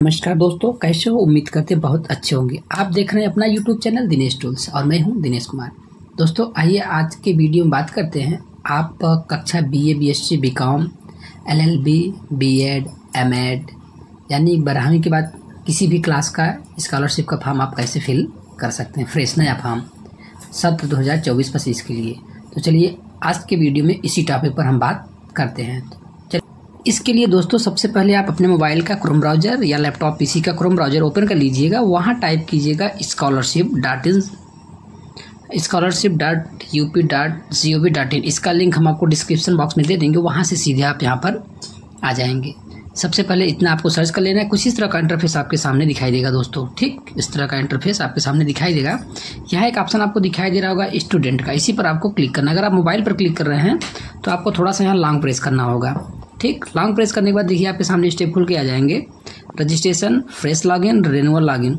नमस्कार दोस्तों, कैसे हो? उम्मीद करते बहुत अच्छे होंगे। आप देख रहे हैं अपना यूट्यूब चैनल दिनेश टूल्स और मैं हूं दिनेश कुमार। दोस्तों आइए आज के वीडियो में बात करते हैं। आप कक्षा BA, BSc, BCom, LLB, BEd, MEd यानी 12वीं के बाद किसी भी क्लास का स्कॉलरशिप का फॉर्म आप कैसे फिल कर सकते हैं, फ्रेश नया फॉर्म सत्र 2024-25 के लिए। तो चलिए आज के वीडियो में इसी टॉपिक पर हम बात करते हैं। इसके लिए दोस्तों सबसे पहले आप अपने मोबाइल का क्रोम ब्राउज़र या लैपटॉप पीसी का क्रोम ब्राउज़र ओपन कर लीजिएगा। वहाँ टाइप कीजिएगा scholarship.up.gov.in। इसका लिंक हम आपको डिस्क्रिप्शन बॉक्स में दे देंगे, वहाँ से सीधे आप यहाँ पर आ जाएंगे। सबसे पहले इतना आपको सर्च कर लेना है। कुछ इस तरह का इंटरफेस आपके सामने दिखाई देगा दोस्तों। ठीक इस तरह का इंटरफेस आपके सामने दिखाई देगा। यहाँ एक ऑप्शन आपको दिखाई दे रहा होगा स्टूडेंट का, इसी पर आपको क्लिक करना। अगर आप मोबाइल पर क्लिक कर रहे हैं तो आपको थोड़ा सा यहाँ लॉन्ग प्रेस करना होगा। ठीक, लॉन्ग प्रेस करने के बाद देखिए आपके सामने स्टेप खुल के आ जाएंगे। Registration, fresh login, renewal login.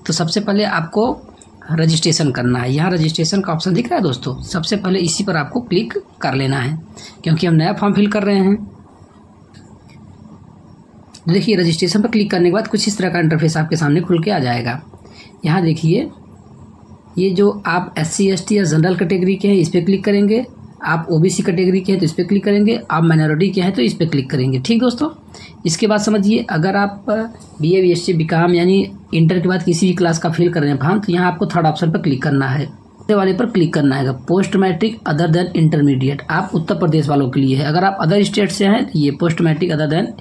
तो सबसे पहले आपको रजिस्ट्रेशन करना है। यहाँ रजिस्ट्रेशन का ऑप्शन दिख रहा है दोस्तों, सबसे पहले इसी पर आपको क्लिक कर लेना है क्योंकि हम नया फॉर्म फिल कर रहे हैं। देखिए रजिस्ट्रेशन पर क्लिक करने के बाद कुछ इस तरह का इंटरफेस आपके सामने खुल के आ जाएगा। यहाँ देखिए ये जो आप SC ST या जनरल कैटेगरी के हैं इस पर क्लिक करेंगे, आप OBC कैटेगरी के हैं तो इस पर क्लिक करेंगे, आप माइनॉरिटी के हैं तो इस पर क्लिक करेंगे। ठीक दोस्तों, इसके बाद समझिए अगर आप BA, BSc, बीकॉम यानी इंटर के बाद किसी भी क्लास का फिल कर रहे हैं फॉर्म, तो यहाँ आपको थर्ड ऑप्शन पर क्लिक करना है, वाले पर क्लिक करना है। Post matric other than intermediate, आप उत्तर प्रदेश वालों के लिए है। अगर आप अदर स्टेट से हैं तो ये post matric other than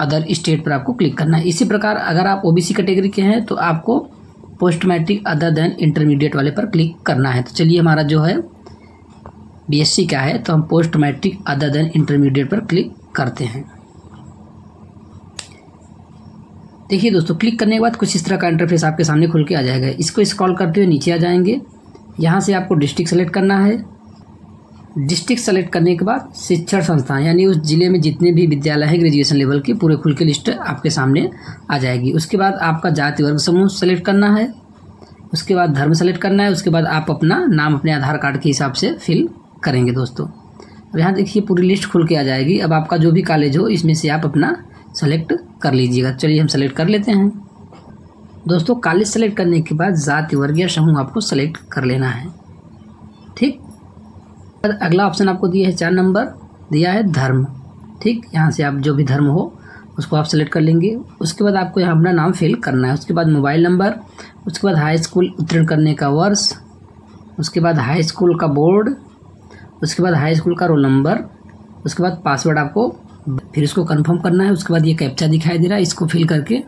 other state पर आपको क्लिक करना है। इसी प्रकार अगर आप OBC कैटेगरी के हैं तो आपको post matric other than intermediate वाले पर क्लिक करना है। तो चलिए हमारा जो है BSc का है तो हम post matric other than intermediate पर क्लिक करते हैं। देखिए दोस्तों क्लिक करने के बाद कुछ इस तरह का इंटरफेस आपके सामने खुल के आ जाएगा। इसको स्क्रॉल करते हुए नीचे आ जाएंगे। यहाँ से आपको डिस्ट्रिक्ट सेलेक्ट करना है। डिस्ट्रिक्ट सेलेक्ट करने के बाद शिक्षण संस्थान यानी उस जिले में जितने भी विद्यालय हैं ग्रेजुएशन लेवल की पूरे खुल के लिस्ट आपके सामने आ जाएगी। उसके बाद आपका जाति वर्ग समूह सेलेक्ट करना है, उसके बाद धर्म सेलेक्ट करना है, उसके बाद आप अपना नाम अपने आधार कार्ड के हिसाब से फिल करेंगे दोस्तों। अब यहाँ देखिए पूरी लिस्ट खुल के आ जाएगी। अब आपका जो भी कॉलेज हो इसमें से आप अपना सेलेक्ट कर लीजिएगा। चलिए हम सेलेक्ट कर लेते हैं दोस्तों। कॉलेज सेलेक्ट करने के बाद जाति वर्ग या समूह आपको सेलेक्ट कर लेना है। ठीक, अगला ऑप्शन आपको दिया है 4 नंबर दिया है धर्म। ठीक, यहाँ से आप जो भी धर्म हो उसको आप सेलेक्ट कर लेंगे। उसके बाद आपको यहाँ अपना नाम फिल करना है, उसके बाद मोबाइल नंबर, उसके बाद हाई स्कूल उत्तीर्ण करने का वर्ष, उसके बाद हाई स्कूल का बोर्ड, उसके बाद हाई स्कूल का रोल नंबर, उसके बाद पासवर्ड आपको फिर इसको कंफर्म करना है। उसके बाद ये कैप्चा दिखाई दे रहा है, इसको फिल करके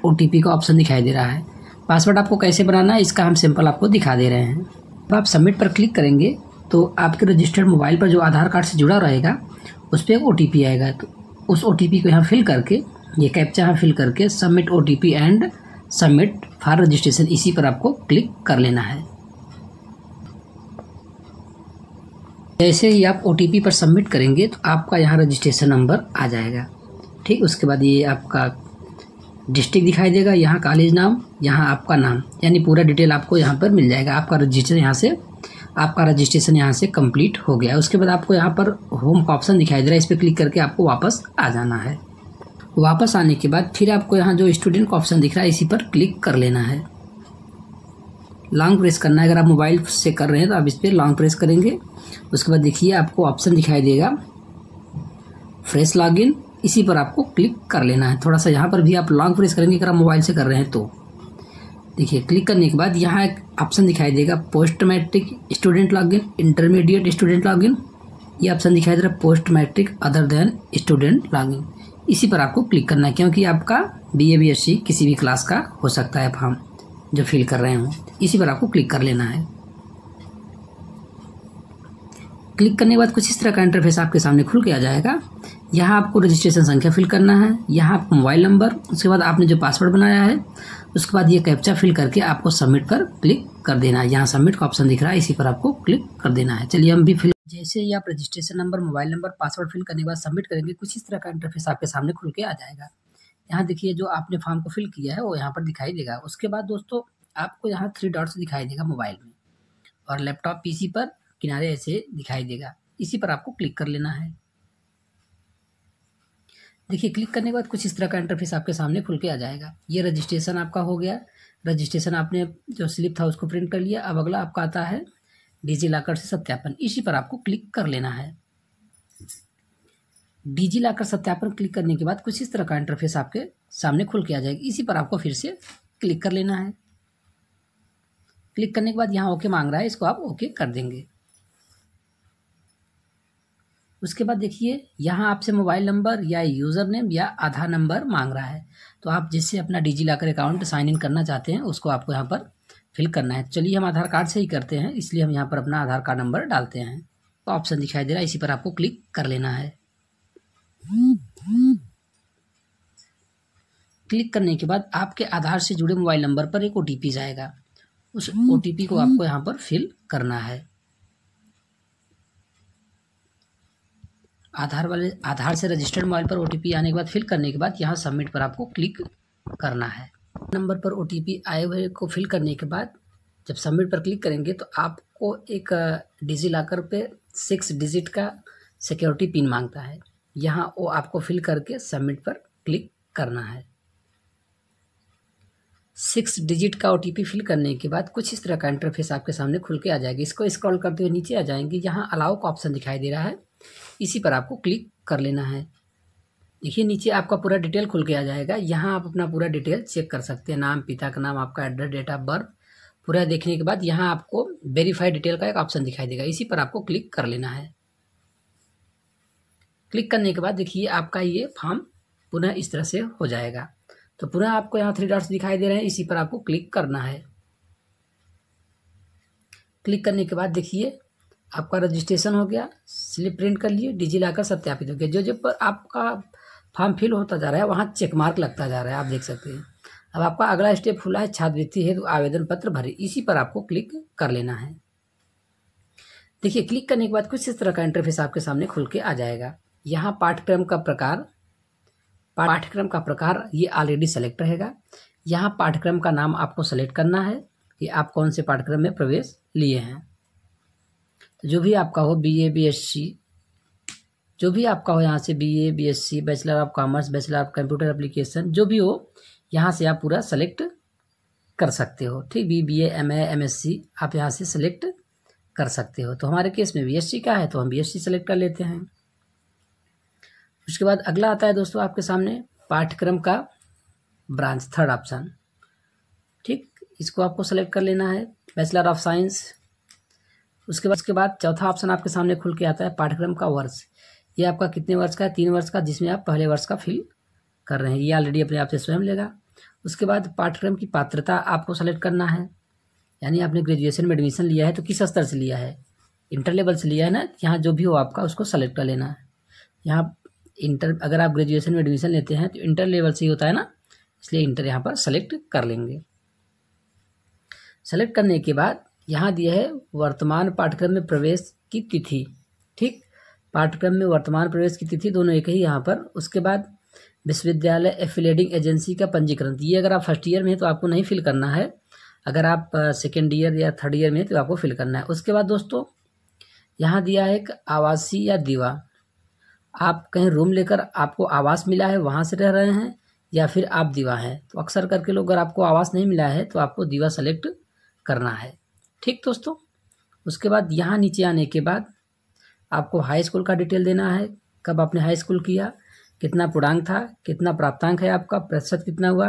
OTP का ऑप्शन दिखाई दे रहा है। पासवर्ड आपको कैसे बनाना है इसका हम सिंपल आपको दिखा दे रहे हैं। अब आप सबमिट पर क्लिक करेंगे तो आपके रजिस्टर्ड मोबाइल पर जो आधार कार्ड से जुड़ा रहेगा उस पर एक OTP आएगा। तो उस OTP को यहाँ फिल करके ये कैप्चा यहाँ फिल करके submit OTP and submit for registration इसी पर आपको क्लिक कर लेना है। जैसे ही आप OTP पर सबमिट करेंगे तो आपका यहाँ रजिस्ट्रेशन नंबर आ जाएगा। ठीक, उसके बाद ये आपका डिस्ट्रिक्ट दिखाई देगा, यहाँ कॉलेज नाम, यहाँ आपका नाम यानी पूरा डिटेल आपको यहाँ पर मिल जाएगा। आपका रजिस्ट्रेशन यहाँ से कंप्लीट हो गया। उसके बाद आपको यहाँ पर होम का ऑप्शन दिखाई दे रहा है, इस पर क्लिक करके आपको वापस आ जाना है। वापस आने के बाद फिर आपको यहाँ जो स्टूडेंट का ऑप्शन दिख रहा है इसी पर क्लिक कर लेना है। लॉन्ग प्रेस करना है। अगर आप मोबाइल से कर रहे हैं तो आप इस पर लॉन्ग प्रेस करेंगे। उसके बाद देखिए आपको ऑप्शन दिखाई देगा फ्रेश लॉगिन, इसी पर आपको क्लिक कर लेना है। थोड़ा सा यहाँ पर भी आप लॉन्ग प्रेस करेंगे अगर आप मोबाइल से कर रहे हैं तो। देखिए क्लिक करने के बाद यहाँ एक ऑप्शन दिखाई देगा post matric student login, intermediate student login, ये ऑप्शन दिखाई दे रहा है post matric other than student login. इसी पर आपको क्लिक करना है क्योंकि आपका BA, BSc किसी भी क्लास का हो सकता है फॉर्म जो फिल कर रहे हो। इसी पर आपको क्लिक कर लेना है। क्लिक करने के बाद कुछ इस तरह का इंटरफेस आपके सामने खुल के आ जाएगा। यहाँ आपको रजिस्ट्रेशन संख्या फिल करना है, यहाँ आपको मोबाइल नंबर, उसके बाद आपने जो पासवर्ड बनाया है, उसके बाद ये कैप्चा फिल करके आपको सबमिट पर क्लिक कर देना है। यहाँ सबमिट का ऑप्शन दिख रहा है, इसी पर आपको क्लिक कर देना है। चलिए हम भी फिल जैसे ही आप registration number, mobile number, password fill करने के बाद सबमिट करेंगे कुछ इस तरह का इंटरफेस आपके सामने खुल के आ जाएगा। यहाँ देखिए जो आपने फॉर्म को फिल किया है वो यहाँ पर दिखाई देगा। उसके बाद दोस्तों आपको यहाँ 3 डॉट्स दिखाई देगा मोबाइल में और लैपटॉप PC पर किनारे ऐसे दिखाई देगा, इसी पर आपको क्लिक कर लेना है। देखिए क्लिक करने के बाद कुछ इस तरह का इंटरफेस आपके सामने खुल के आ जाएगा। ये रजिस्ट्रेशन आपका हो गया। रजिस्ट्रेशन आपने जो स्लिप था उसको प्रिंट कर लिया। अब अगला आपका आता है डिजिलॉकर से सत्यापन। इसी पर आपको क्लिक कर लेना है। डिजिलॉकर सत्यापन क्लिक करने के बाद कुछ इस तरह का इंटरफेस आपके सामने खुल के आ जाएगा। इसी पर आपको फिर से क्लिक कर लेना है। क्लिक करने के बाद यहाँ ओके मांग रहा है, इसको आप ओके कर देंगे। उसके बाद देखिए यहाँ आपसे मोबाइल नंबर या यूज़र नेम या आधार नंबर मांग रहा है। तो आप जिससे अपना डिजिलॉकर अकाउंट साइन इन करना चाहते हैं उसको आपको यहाँ पर फिल करना है। चलिए हम आधार कार्ड से ही करते हैं, इसलिए हम यहाँ पर अपना आधार कार्ड नंबर डालते हैं। तो ऑप्शन दिखाई दे रहा है, इसी पर आपको क्लिक कर लेना है। क्लिक करने के बाद आपके आधार से जुड़े मोबाइल नंबर पर एक OTP जाएगा। उस OTP को आपको यहाँ पर फिल करना है। आधार से रजिस्टर्ड मोबाइल पर OTP आने के बाद फिल करने के बाद यहाँ सबमिट पर आपको क्लिक करना है। नंबर पर OTP आए हुए को फिल करने के बाद जब सबमिट पर क्लिक करेंगे तो आपको एक डिजिलॉकर पे 6 डिजिट का सिक्योरिटी पिन मांगता है। यहाँ वो आपको फिल करके सबमिट पर क्लिक करना है। 6 डिजिट का OTP फिल करने के बाद कुछ इस तरह का इंटरफेस आपके सामने खुल के आ जाएगी। इसको स्क्रॉल करते हुए नीचे आ जाएंगे। यहाँ अलाउ का ऑप्शन दिखाई दे रहा है, इसी पर आपको क्लिक कर लेना है। देखिए नीचे आपका पूरा डिटेल खुल के आ जाएगा। यहाँ आप अपना पूरा डिटेल चेक कर सकते हैं, नाम, पिता का नाम, आपका एड्रेस, डेट ऑफ बर्थ। पूरा देखने के बाद यहाँ आपको वेरीफाई डिटेल का एक ऑप्शन दिखाई देगा, इसी पर आपको क्लिक कर लेना है। क्लिक करने के बाद देखिए आपका ये फॉर्म पुनः इस तरह से हो जाएगा। तो पुनः आपको यहाँ 3 डॉट्स दिखाई दे रहे हैं, इसी पर आपको क्लिक करना है। क्लिक करने के बाद देखिए आपका रजिस्ट्रेशन हो गया, स्लिप प्रिंट कर लिए, डिजिलॉकर सत्यापित हो गया। जो पर आपका फॉर्म फिल होता जा रहा है वहाँ चेक मार्क लगता जा रहा है, आप देख सकते हैं। अब आपका अगला स्टेप खुला है, छात्रवृत्ति हेतु आवेदन पत्र भरे, इसी पर आपको क्लिक कर लेना है। देखिए क्लिक करने के बाद कुछ इस तरह का इंटरफेस आपके सामने खुल के आ जाएगा। यहाँ पाठ्यक्रम का प्रकार ये ऑलरेडी सेलेक्ट रहेगा। यहाँ पाठ्यक्रम का नाम आपको सेलेक्ट करना है कि आप कौन से पाठ्यक्रम में प्रवेश लिए हैं। तो जो भी आपका हो, BA BSc, जो भी आपका हो, यहाँ से BA BSc, bachelor of commerce, bachelor of computer application, जो भी हो यहाँ से आप पूरा सेलेक्ट कर सकते हो। ठीक, BBA MA MSc आप यहाँ से सेलेक्ट कर सकते हो। तो हमारे केस में BSc का है तो हम BSc सेलेक्ट कर लेते हैं। उसके बाद अगला आता है दोस्तों आपके सामने पाठ्यक्रम का ब्रांच, थर्ड ऑप्शन। ठीक, इसको आपको सेलेक्ट कर लेना है, बैचलर ऑफ साइंस। उसके बाद चौथा ऑप्शन आपके सामने खुल के आता है पाठ्यक्रम का वर्ष। ये आपका कितने वर्ष का है? 3 वर्ष का, जिसमें आप पहले वर्ष का फिल कर रहे हैं। ये ऑलरेडी अपने आप से स्वयं लेगा। उसके बाद पाठ्यक्रम की पात्रता आपको सेलेक्ट करना है, यानी आपने ग्रेजुएशन में एडमिशन लिया है तो किस स्तर से लिया है, इंटर लेवल से लिया है ना। यहाँ जो भी हो आपका उसको सेलेक्ट कर लेना है। यहाँ अगर आप ग्रेजुएशन में एडमिशन लेते हैं तो इंटर लेवल से ही होता है ना, इसलिए इंटर यहाँ पर सेलेक्ट कर लेंगे। सेलेक्ट करने के बाद यहाँ दिया है वर्तमान पाठ्यक्रम में प्रवेश की तिथि। ठीक, पाठ्यक्रम में वर्तमान प्रवेश की तिथि दोनों एक ही यहाँ पर। उसके बाद विश्वविद्यालय एफिलिएटिंग एजेंसी का पंजीकरण, ये अगर आप फर्स्ट ईयर में हैं तो आपको नहीं फिल करना है, अगर आप सेकेंड ईयर या थर्ड ईयर में तो आपको फिल करना है। उसके बाद दोस्तों यहाँ दिया है एक आवासीय या दीवा, आप कहीं रूम लेकर आपको आवास मिला है वहाँ से रह रहे हैं या फिर आप दीवा हैं। तो अक्सर करके लोग, अगर आपको आवास नहीं मिला है तो आपको दीवा सेलेक्ट करना है। ठीक दोस्तों, उसके बाद यहाँ नीचे आने के बाद आपको हाई स्कूल का डिटेल देना है, कब आपने हाई स्कूल किया, कितना पूर्णांक था, कितना प्राप्तांक है आपका, प्रतिशत कितना हुआ,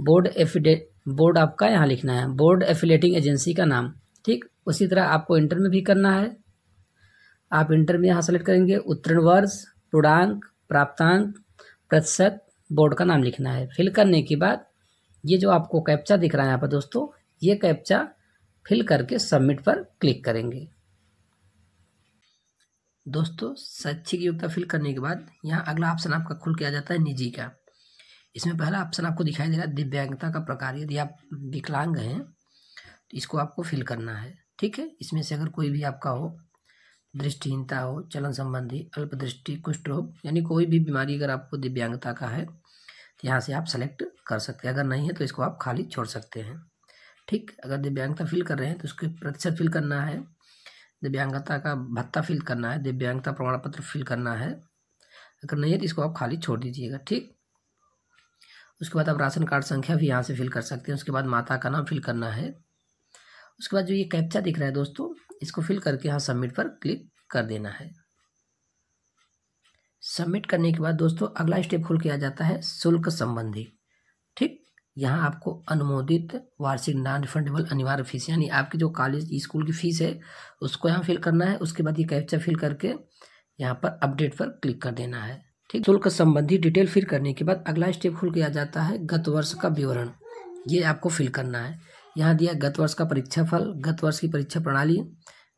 बोर्ड आपका यहाँ लिखना है, बोर्ड एफिलिएटिंग एजेंसी का नाम। ठीक, उसी तरह आपको इंटर में भी करना है। आप इंटर में यहाँ सेलेक्ट करेंगे, उत्तीर्ण वर्ष, पूर्णांक, प्राप्तांक, प्रतिशत, बोर्ड का नाम लिखना है। फिल करने के बाद ये जो आपको कैप्चा दिख रहा है यहाँ पर दोस्तों, ये कैप्चा फिल करके सबमिट पर क्लिक करेंगे। दोस्तों शैक्षिक योग्यता फिल करने के बाद यहाँ अगला ऑप्शन आपका खुल के आ जाता है निजी का। इसमें पहला ऑप्शन आपको दिखाई दे रहा है दिव्यांगता का प्रकार। यदि आप विकलांग हैं तो इसको आपको फिल करना है। ठीक है, इसमें से अगर कोई भी आपका हो, दृष्टिहीनता हो, चलन संबंधी, अल्पदृष्टि, कुष्ठ रोग, यानी कोई भी बीमारी अगर आपको दिव्यांगता का है तो यहाँ से आप सेलेक्ट कर सकते हैं। अगर नहीं है तो इसको आप खाली छोड़ सकते हैं। ठीक, अगर दिव्यांगता फिल कर रहे हैं तो उसके प्रतिशत फिल करना है, दिव्यांगता का भत्ता फिल करना है, दिव्यांगता प्रमाण पत्र फिल करना है, अगर नहीं है तो इसको आप खाली छोड़ दीजिएगा। ठीक, उसके बाद आप राशन कार्ड संख्या भी यहाँ से फिल कर सकते हैं। उसके बाद माता का नाम फिल करना है। उसके बाद जो ये कैप्चा दिख रहा है दोस्तों, इसको फिल करके यहाँ सबमिट पर क्लिक कर देना है। सबमिट करने के बाद दोस्तों अगला स्टेप खुल के आ जाता है शुल्क संबंधी। ठीक, यहाँ आपको अनुमोदित वार्षिक नॉन रिफंडेबल अनिवार्य फीस, यानी आपकी जो कॉलेज स्कूल की फीस है उसको यहाँ फिल करना है। उसके बाद ये कैप्चा फिल करके यहाँ पर अपडेट पर क्लिक कर देना है। ठीक, शुल्क संबंधी डिटेल फिल करने के बाद अगला स्टेप खुल के आ जाता है गत वर्ष का विवरण। ये आपको फिल करना है। यहाँ दिया गत वर्ष का परीक्षा फल, गत वर्ष की परीक्षा प्रणाली,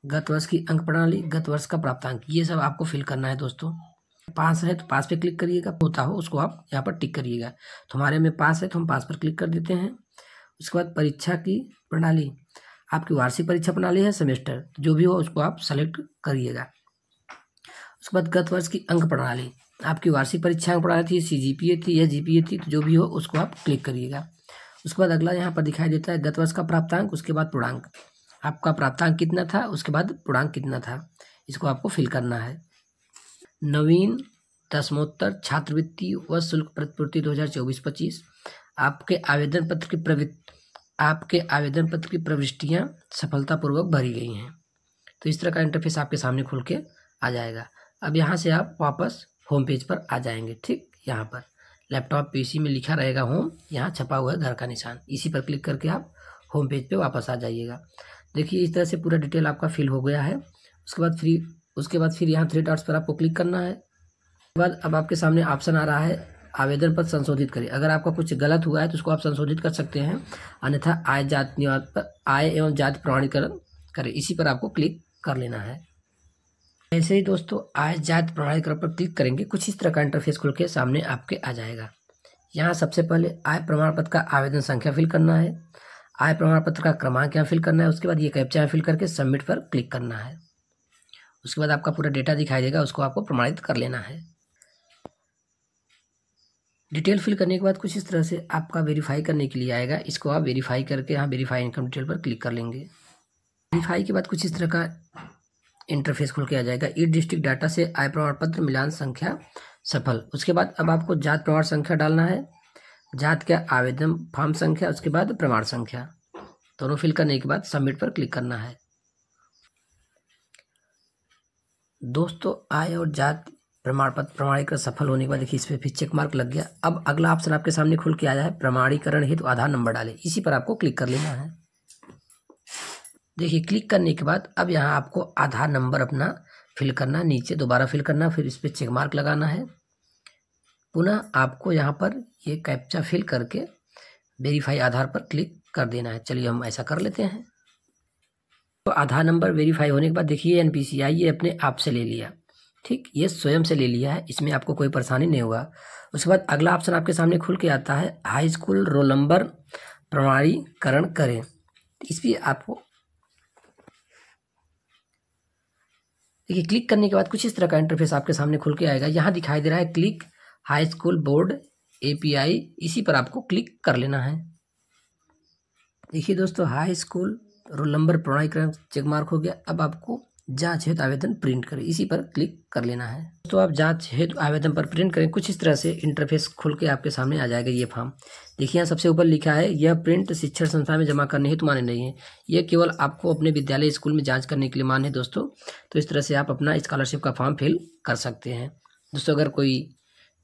गत वर्ष की अंक प्रणाली, गत वर्ष का प्राप्तांक, ये सब आपको फिल करना है दोस्तों। पास है तो पास पे क्लिक करिएगा, होता हो उसको आप यहाँ पर टिक करिएगा। तो हमारे में पास है तो हम पास पर क्लिक कर देते हैं। उसके बाद परीक्षा की प्रणाली, आपकी वार्षिक परीक्षा प्रणाली है सेमेस्टर, जो भी हो उसको आप सेलेक्ट करिएगा। उसके बाद गत वर्ष की अंक प्रणाली, आपकी वार्षिक परीक्षा अंक प्रणाली थी, CGPA थी या GPA थी, तो जो भी हो उसको आप क्लिक करिएगा। उसके बाद अगला यहाँ पर दिखाई देता है गत वर्ष का प्राप्तांक, उसके बाद पूर्णांक, आपका प्राप्तांक कितना था, उसके बाद पूर्णांक कितना था, इसको आपको फिल करना है। नवीन दसमोत्तर छात्रवृत्ति व शुल्क प्रतिपूर्ति 2024-25, आपके आवेदन पत्र की प्रविष्टियाँ सफलतापूर्वक भरी गई हैं। तो इस तरह का इंटरफेस आपके सामने खुल के आ जाएगा। अब यहाँ से आप वापस होम पेज पर आ जाएंगे। ठीक, यहाँ पर लैपटॉप PC में लिखा रहेगा होम, यहाँ छपा हुआ है घर का निशान, इसी पर क्लिक करके आप होम पेज पे वापस आ जाइएगा। देखिए इस तरह से पूरा डिटेल आपका फिल हो गया है। उसके बाद फिर यहाँ 3 डॉट्स पर आपको क्लिक करना है। उसके बाद अब आपके सामने ऑप्शन आ रहा है आवेदन पत्र संशोधित करें। अगर आपका कुछ गलत हुआ है तो उसको आप संशोधित कर सकते हैं, अन्यथा आय एवं जाति प्रमाणीकरण करें, इसी पर आपको क्लिक कर लेना है। ऐसे ही दोस्तों आय जाति प्रमाणीकरण पर क्लिक करेंगे, कुछ इस तरह का इंटरफेस खुल के सामने आपके आ जाएगा। यहाँ सबसे पहले आय प्रमाण पत्र का आवेदन संख्या फिल करना है, आय प्रमाण पत्र का क्रमांक यहाँ फिल करना है। उसके बाद ये कैप्चा फिल करके सबमिट पर क्लिक करना है। उसके बाद आपका पूरा डेटा दिखाई देगा, उसको आपको प्रमाणित कर लेना है। डिटेल फिल करने के बाद कुछ इस तरह से आपका वेरीफाई करने के लिए आएगा, इसको आप वेरीफाई करके यहाँ वेरीफाई इनकम डिटेल पर क्लिक कर लेंगे। वेरीफाई के बाद कुछ इस तरह का इंटरफेस खुल के आ जाएगा। ई डिस्ट्रिक्ट डाटा से आय प्रमाण पत्र मिलान संख्या सफल। उसके बाद अब आपको जात प्रमाण संख्या डालना है, जात का आवेदन फॉर्म संख्या, उसके बाद प्रमाण संख्या, दोनों फिल करने के बाद सबमिट पर क्लिक करना है। दोस्तों आय और जाति प्रमाण पत्र प्रमाणीकरण सफल होने के बाद देखिए इस पर फिर चेक मार्क लग गया। अब अगला ऑप्शन आपके सामने खुल के आया है प्रमाणीकरण हेतु आधार नंबर डालें, इसी पर आपको क्लिक कर लेना है। देखिए क्लिक करने के बाद अब यहाँ आपको आधार नंबर अपना फिल करना, नीचे दोबारा फिल करना, फिर इस पर चेक मार्क लगाना है। पुनः आपको यहाँ पर ये कैप्चा फिल करके वेरीफाई आधार पर क्लिक कर देना है। चलिए हम ऐसा कर लेते हैं। तो आधार नंबर वेरीफाई होने के बाद देखिए NPCI ये अपने आप से ले लिया। ठीक, ये स्वयं से ले लिया है, इसमें आपको कोई परेशानी नहीं होगा। उसके बाद अगला ऑप्शन आपके सामने खुल के आता है हाई स्कूल रोल नंबर प्रमाणीकरण करें। इस पर आपको देखिए क्लिक करने के बाद कुछ इस तरह का इंटरफेस आपके सामने खुल के आएगा। यहाँ दिखाई दे रहा है click high school board API, इसी पर आपको क्लिक कर लेना है। देखिए दोस्तों हाई स्कूल रोल नंबर प्रमाणीकरण चेक मार्क हो गया। अब आपको जांच हेतु आवेदन प्रिंट करें, इसी पर क्लिक कर लेना है। तो आप जांच हेतु आवेदन पर प्रिंट करें, कुछ इस तरह से इंटरफेस खुल के आपके सामने आ जाएगा ये फॉर्म। देखिए यहाँ सबसे ऊपर लिखा है यह प्रिंट शिक्षण संस्था में जमा करने हेतु मान्य नहीं है, यह केवल आपको अपने विद्यालय स्कूल में जांच करने के लिए मान्य है दोस्तों। तो इस तरह से आप अपना स्कॉलरशिप का फॉर्म फिल कर सकते हैं। दोस्तों अगर कोई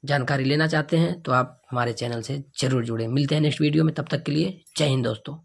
जानकारी लेना चाहते हैं तो आप हमारे चैनल से जरूर जुड़ें। मिलते हैं नेक्स्ट वीडियो में, तब तक के लिए जय हिंद दोस्तों।